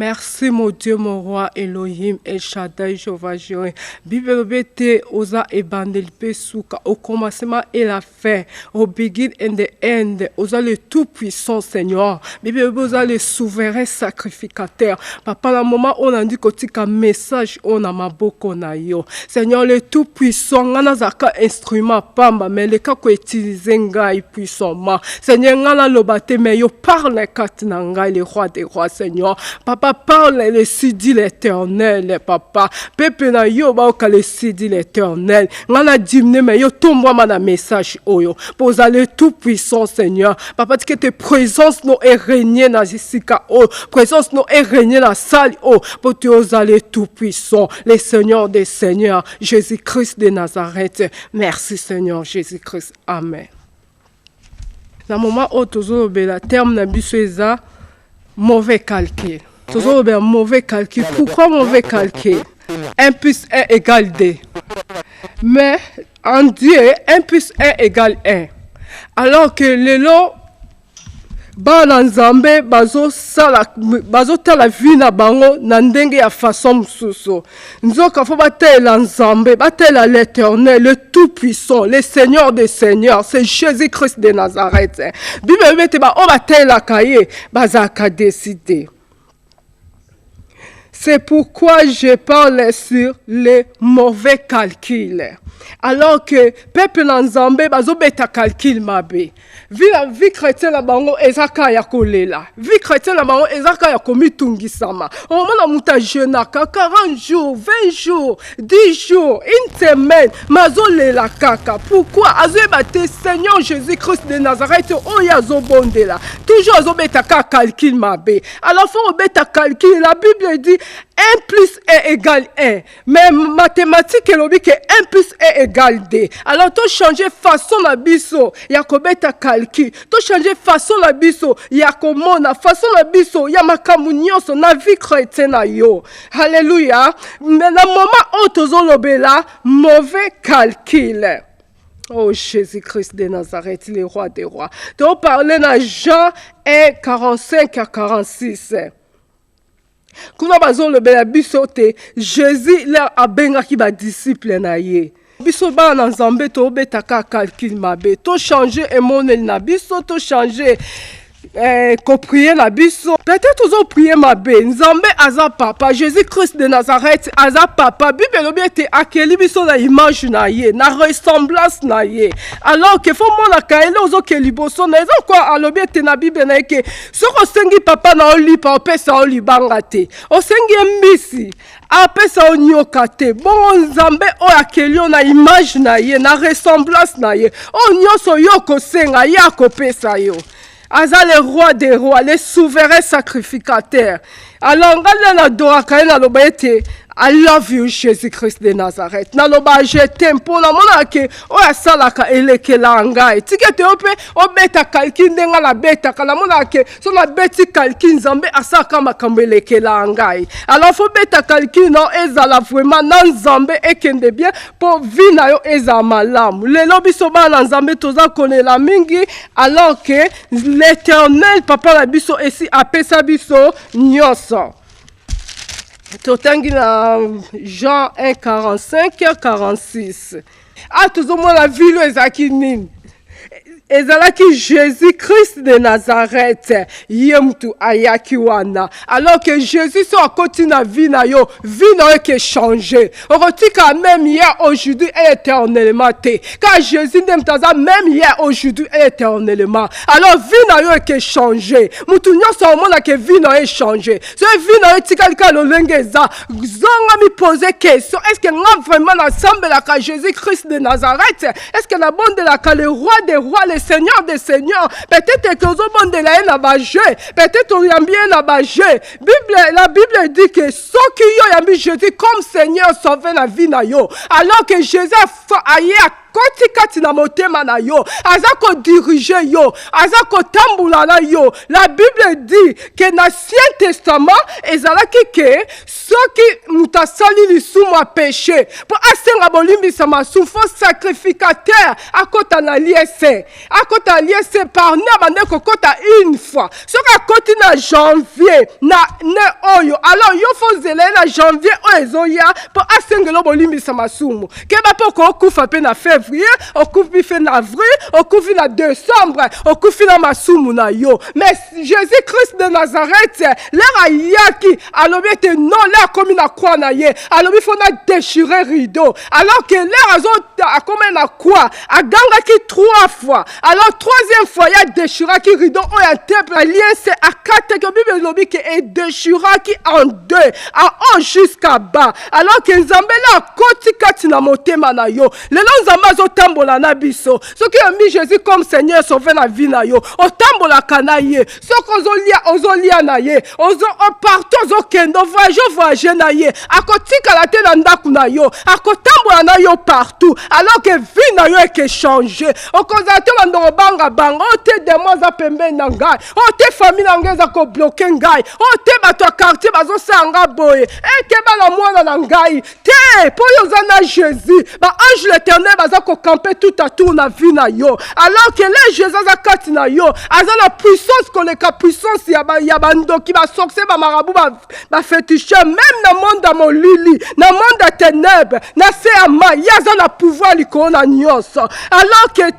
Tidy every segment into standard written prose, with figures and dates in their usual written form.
Merci mon Dieu, mon roi Elohim, El Shaddai, Jehovah Jireh. Bible bete oza ebandelpe souka au commencement et la fin, au begin and the end. Oza le tout puissant Seigneur. Bible oza le souverain sacrificateur. Papa, la moment on a dit que message on a maboko na yo. Seigneur le tout puissant, ngana zaka instrument pamba mais le ka ko utiliser ngai puissamment. Seigneur ngana lobate mais yo parle katina ngai le roi des rois Seigneur. Papa parle le sidi l'éternel papa. Pepe na yo ba ka le sidi l'éternel. Ngana dimne mais yo tombe ma na message oyo. Pour aller tout puissant Seigneur. Papa que tes présences nous est régner na jisika oh. Présence nous est régner na salle oh. Pour te aller tout puissant. Le Seigneur des seigneurs. Jésus-Christ de Nazareth. Merci Seigneur Jésus-Christ. Amen. Na moment où toujours le terme na biso eza mauvais calcul. Toujours le mauvais calcul. Pourquoi mauvais calcul? 1 plus 1 égale 2. Mais en Dieu, 1 plus 1 égale 1. Alors que le lot bana nzambe bazo tala vie na bango na ndenge ya façon mususu nzoka fo batela nzambe batela l'éternel le tout puissant le seigneur des seigneurs c'est Jésus-Christ de Nazareth. Bible bete ba o batela kaye bazaka décider. C'est pourquoi je parle sur les mauvais calculs. Alors que peuple nzambe bazo beta calcul mabe. Vie chrétienne la bango ezaka ya kolela. Vie chrétienne la bango ezaka ya komitungisama. On mona muta jenaka 40 jours, 20 jours, 10 jours, une semaine mazo lela kaka. Pourquoi azobate Seigneur Jésus-Christ de Nazareth oya zo bondela. Toujours azo beta calcul mabe. Alors faut beta calcul, la Bible dit 1 plus 1 égale 1. Mais mathématiques elobi que 1 plus 1 égale 2. Alors tu changer façon la biso ya kobeta calcul. Tu changer façon la biso ya komona façon la biso ya makambu nyonso na vie chrétienne na yo. Alléluia. Mais na moment où tozolobela mauvais calcul. Oh Jésus-Christ de Nazareth, le roi des rois. Tu parler dans Jean 1, 45 à 46. Kuna bazon le bela biso te Jésus leur abengaki ba disciple na ye. Biso ba na nzambe to betaka calcul mabe. To changer emonel na biso to changer prier la biso. Peut-être aux prier ma bé. Nzambe aza papa. Jésus-Christ de Nazareth aza papa. Bible lobi ete akeli biso na image na ye, na ressemblance na ye. Alors que faut mona kaele ozo keli boso na ezo kwa alobi ete na Bible na eke. Soko sengi papa na oli pa opesa oli bangate. O sengi mbisi apesa onyoka te. Bon nzambe o akeli na image na ye, na ressemblance na ye. O nyoso yoko senga ye akopesa yo. Aza le roi des rois, le souverain sacrificateur. Alors, on a adoré I love you, Jésus-Christ de Nazareth. Naloba je t'aime pour la monake. O asalaka eleke langai. Tikete ope o beta kalkin denga la beta kala monake. So la beti kalkin zambe asaka makambo eleke langai. Alors faut beta kalkin no ezala vraiment nan zambe ekende bien pour vina yo eza malamu. Le lobi soba nan zambe toza kone la mingi alors que l'Éternel papa la biso esi apesa biso nyoso. Totangi na Jean 1, 45, 46. Ah, tout le monde a vu le Zakinin. Et là qui Jésus-Christ de Nazareth, yemtu ayakiwana. Alors que Jésus soit à côté de la vie na yo, vie na yo qui changé. On retient quand même hier, aujourd'hui et éternellement. Car Jésus n'aime pas même hier, aujourd'hui et éternellement. Alors vie na yo qui changé. Mutu nyoso omona que vie na yo changé. Ce vie na yo tikalika lo lengeza. Zonga mi poser question. Est-ce que nga vraiment ensemble la ka Jésus-Christ de Nazareth? Est-ce que la bonne de la ka le roi des rois, le Seigneur des seigneurs? Peut-être que vous avez de la peut-être que vous avez la Bible dit que ceux qui ont mis Jésus comme Seigneur sauvé la vie na yo. Alors que Jésus a aillé à koti na motema na yo, azako dirige yo, azako tambula na yo. La Bible dit que dans l'Ancien Testament ezalaki que soki mutasali lisumu a péché pour asenga bolimbisa masumu fo sacrificateur akota na liese akota liese par na bande kokota une fois soki akoti na janvier na ne oyo alors yo fo zele na janvier oyo ezoya pour asengelo bolimbisa masumu keba po ko okufa pe na février okufi fe na avril okufi na décembre okufi na masumu na yo mais Jésus Christ de Nazareth l'air ayaki alobi ete non l'air komi na croix na ye alobi fo na déchirer rideau alors que l'air azo akomi na croix agangaki 3 fois alors troisième fois ya déchiraki rideau oyo temple alliance akataki Bible elobi ke e déchiraki en 2 en haut jusqu'à bas alors que nzambe la akoti kati na motema na yo lelo nzambe azotambola na biso soki yambi Jésus comme Seigneur sauver na vie na yo otambolaka na ye soki ozolia na ye partout ozokende voyage na ye akotikala te na ndako na yo akotambola na yo partout alors que vie na yo eke changer okozala te bandongo banga ote demo aza pembeni na ngai ote famille na ngai eza kobloke ngai ote bato ya quartier bazosala nga boye ekeba na mwana na ngai te po yo oza na Jésus baange l'éternel baza kokampe tout à tour na vie na yo alors que le Jésus aza kati na yo aza na puissance koleka puissance ya bandoki basorcier bamarabu bafétiche même na monde ya molili na monde ya ténèbre na se ya mai ye aza na pouvoir likolo na nyonso alors que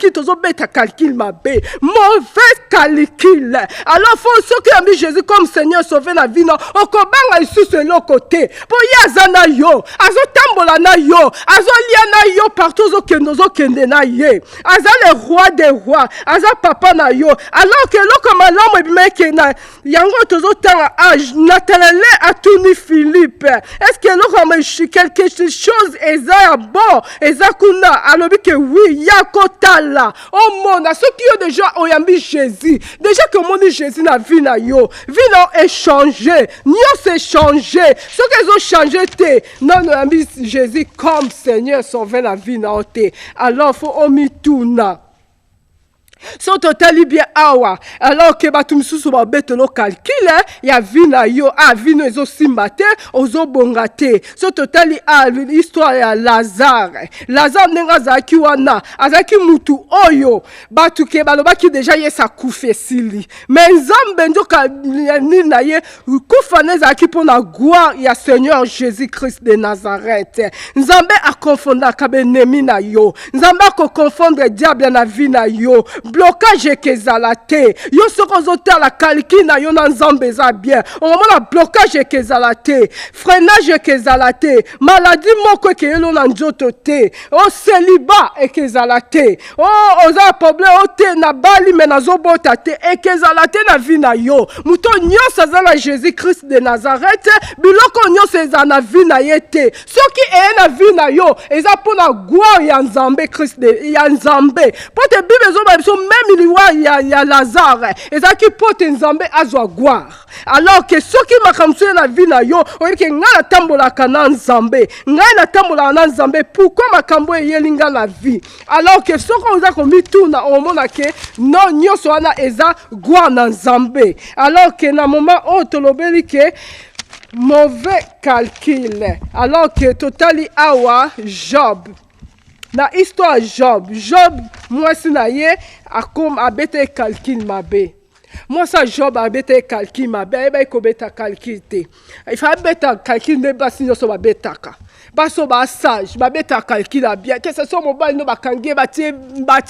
tozobeta calcul mabe mauvais calcul alors fo soki yambi Jésus comme Seigneur sauver na vie na okobanga lisusu eloko te po ye aza na yo azotambola na yo azolia na yo partout ozokende na ye aza le roi des rois aza papa na yo alors que eloko malamu ebimeke na yango tozotanga age Nathalie atuni Philippe est-ce que eloko quelque chose eza ya bon eza kuna alobi ke oui ya kotala omona soki yo déjà oyambi Jésus déjà que omoni Jésus na vie na yo vie na échanger nyonso échanger soki ezochanger te non oyambi Jésus comme Seigneur sauver la vie na te alors faut omituna so totali bien awa alors que bato misusu babetelo calcul ya vie na yo vie no ezosimba te ozobonga te so totali histoire ya Lazare ndenge azalaki wana azalaki mutu oyo bato ke balobaki deja ye sakufa esili mais nzambe nzoka nini na ye kufa na ezalaki mpo na gloire ya Seigneur Jésus Christ de Nazareth nzambe akonfondaka benemi na yo nzambe akokonfondre diable na vie na yo blocage ekezala te yo soko ozotala kaliki na yo na nzambe eza bien omona blocage ekezala te freinage ekezala te maladie moko ekeyelo na nzoto te célibat ekezala te oza problème ote na bali me nazobota te ekezala te na vie na yo muto nyonso aza na Jésus Christ de Nazareth biloko nyonso eza na vie na ye te soki eye na vie na yo eza mpona gloire ya nzambe Christ ya nzambe po te Bible ezoba biso même liwa ya Lazare ezalaki po te nzambe azwa gloire alors que soki makambo na vie na yo oyebike ngai natambolaka na nzambe ngai natambolaka na nzambe pourquoi makambo eyeli nga na vie alors que soki oza komituna omona ke non nyonso wana eza gloire na nzambe alors que na moment oyo tolobeli ke mauvais calcul alors que totali awa Job na histoire Job mwasi na ye abete calcul mabe mwasi Job abete calcul mabe ayeba ekobeta calcul te ifa abeta calcul nde basi nyonso babetaka baso sage babeta calcul bien que ce soit mobile no bakangi batie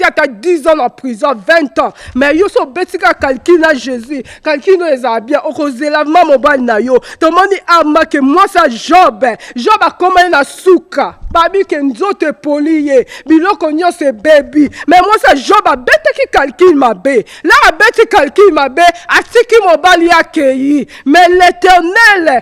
ata 10 ans en prison 20 ans mais yo so betika calcul na Jésus calcul no eza bien okozela ma mobile na yo tomoni ama ke mwasi Job akomani na suka babi ke nzoto poli ye biloko nyonso bebi mais mwasi Job abetaki calcul mabe la abeti calcul mabe atiki mobile yake yi mais l'Éternel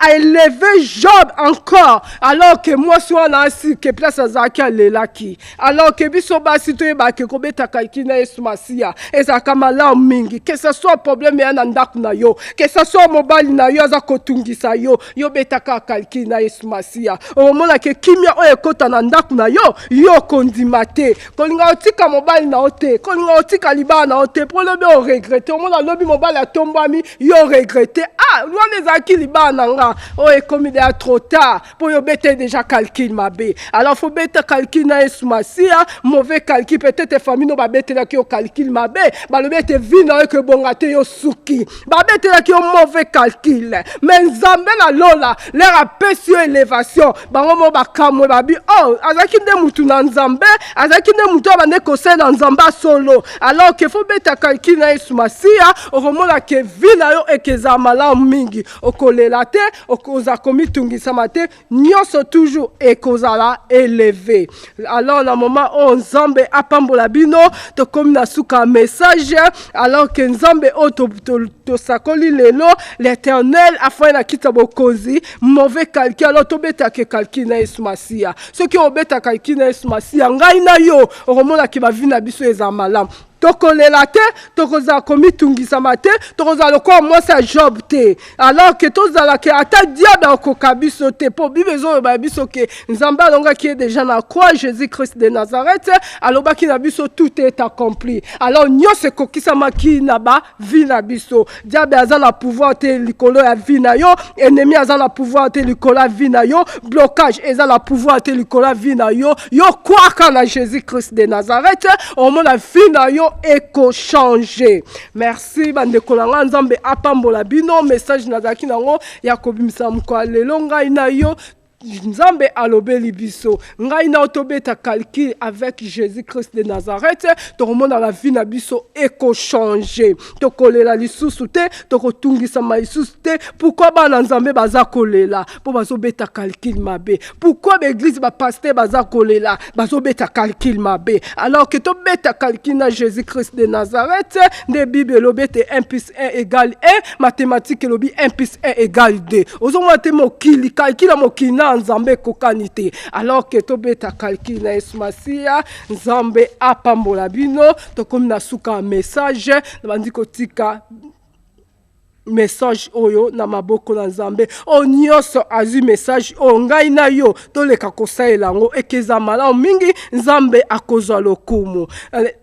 a élevé Job encore, alors que moi soit nasi que place azaki alelaki, alors que biso basi to yeba ke kobeta kalkina Yesu Masia ezaka malamu mingi, que ce soit problème ya na ndaku na yo, que ce soit mobali na yo aza kotungisa yo, yo betaka kalkina Yesu Masia omona ke kimia oyo ekota na ndaku na yo, yo kondima te, kolinga otika mobali na ote, kolinga otika libala na ote, pour lobi o regrette, omona lobi mobali atombami, yo regrette, ah, wana ezaki libala nanga, oh, ekomi de trop tard, pour yo bete déjà calcul mabe. Alors faut bete calcul na Yesu Masia, mauvais calcul, peut-être famille no ba bete la ki yo calcul mabe, ba le bete vi na yo ke bongate yo suki, ba bete la ki yo mauvais calcul, mais nzambe na lola, leur apesi yo élévation, bango mo ba kamwe ba bi, oh, azaki nde mutu na nzambe, azaki nde mutu abande kose na nzamba solo, alors que faut bete calcul na Yesu Masia, okomona ke vi na yo ekeza malamu mingi, okolela te, okoza komitungisama te, nyonso toujours ekozala élevé. Alors na moment o nzambe apambola bino, tokomi na suka message, alors que nzambe o to sakoli lelo, l'Éternel afin na kita bokonzi, mauvais calcul, alors tobeta ke calcul na Yesu Masia. Ceux qui obeta calcul na Yesu Masia, ngai na yo, okomona ki ba vi na biso eza malamu. Tokolela te, tokoza komitungisama te, tokoza loko mwasa Job te. Alors que tozala ke ata diable akoka biso te, po bibezo ba biso ke nzambe alonga ki est déjà na croix Jésus-Christ de Nazareth, aloba ki na biso tout est accompli. Alors nyose kokisama ki na ba vi na biso. Diable aza na pouvoir te likolo ya vi na yo, ennemi aza na pouvoir te likolo ya vi na yo, blocage eza na pouvoir te likolo ya vi na yo. Yo kwaka na Jésus-Christ de Nazareth, au moins la vi na yo eko changer. Merci bande kolanga nzambe apambola bino message nazaki nango ya kobimisa mko lelo ngai na yo nzambe alobeli biso ngai na otobeta calcul avec Jésus-Christ de Nazareth, tokomona la vie na biso eko changer, tokolela lisusu te, tokotungisa ma lisusu te. Pourquoi bana nzambe baza kolela po bazobeta calcul mabe? Pourquoi l'église ba pasteur baza kolela bazobeta calcul mabe? Alors que tobeta calcul na Jésus-Christ de Nazareth, de Bible lobete 1 plus 1 égale 1, mathématique lobi 1 plus 1 égale 2. Ozomate mokili calcul mokina nzambe kokanite, alors que tobeta calcul na Yesu Masia nzambe apambola bino, tokomi na suka message na bandiko tika message oyo na maboko na nzambe o nyonso azu message o ngai na yo toleka kosalela ngo ekeza malamu mingi, nzambe akozwa lokumu.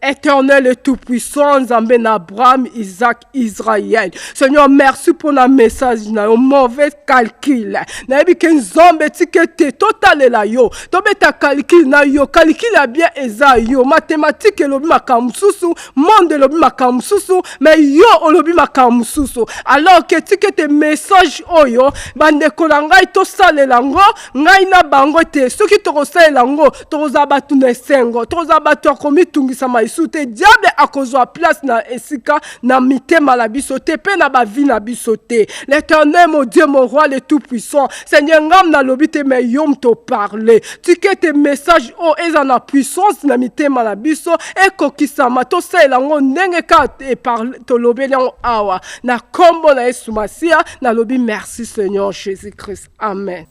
Éternel et tout puissant nzambe na Abraham, Isaac, Israël, Seigneur merci pour na message na yo mauvais calcul na yebi ke nzambe tikete totalela yo tobeta calcul na yo, calcul ya bien eza yo, mathématique elobi makamususu, monde elobi makamususu, mais yo olobi makamususu. Alors que tu que message oyo bande kolangai to sale lango ngai na bango te, ceux qui to sale lango to zabatu na sengo to zabatu komi tungisa maisu te, diable akozwa place na esika na mitema la biso te pe na ba vie na biso te. L'Éternel mon Dieu mon roi le tout puissant, Seigneur ngam na lobite me yom to parler, tu que tes messages o ezana puissance na mitema la biso e kokisama to sale lango ndenge ka e parler to lobeli awa na kombo na Yesu Masia na lobi merci Seigneur Jésus-Christ. Amen.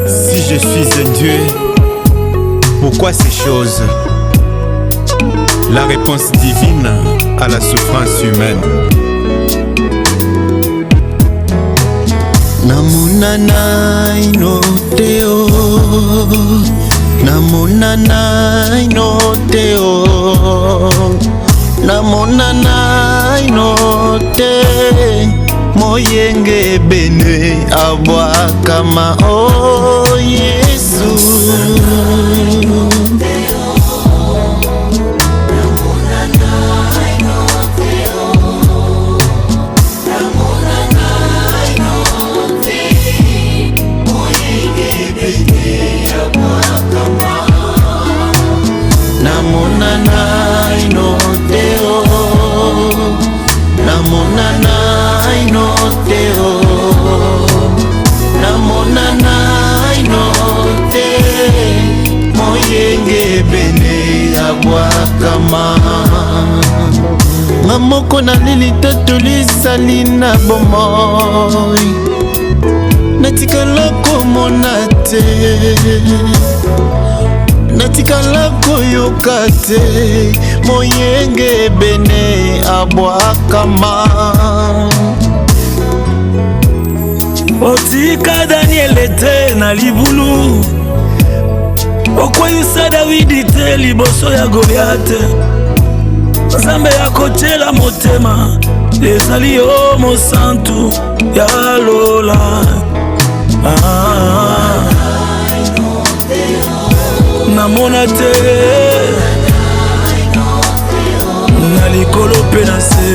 Si je suis un Dieu, pourquoi ces choses? La réponse divine à la souffrance humaine. Namunana inoteo, namunana inoteo, namunana inote, moyenge benwe abwa kama o Yesu. nga moko naleli te tolisali na bomoi natikala komona te natikala koyoka te moyenge ebene abwakama otika Daniel te na libulu okweyisa Davidi te liboso ya Goliate Nzambe ya kotyela motema ezali yo mosantu ya lola namona te na likolo mpe na se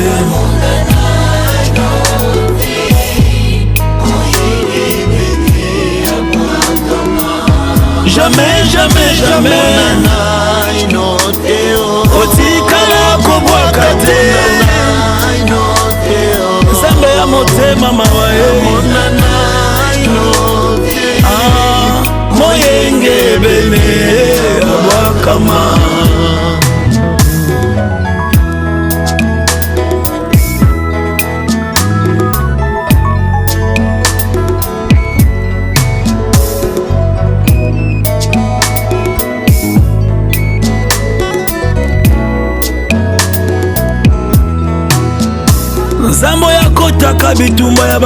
jamais, jamais, jamais otikala kobwaka te Nzambe ya motema mawa moyenge ebene abwakama Nzambo ya kotaka bitumba ya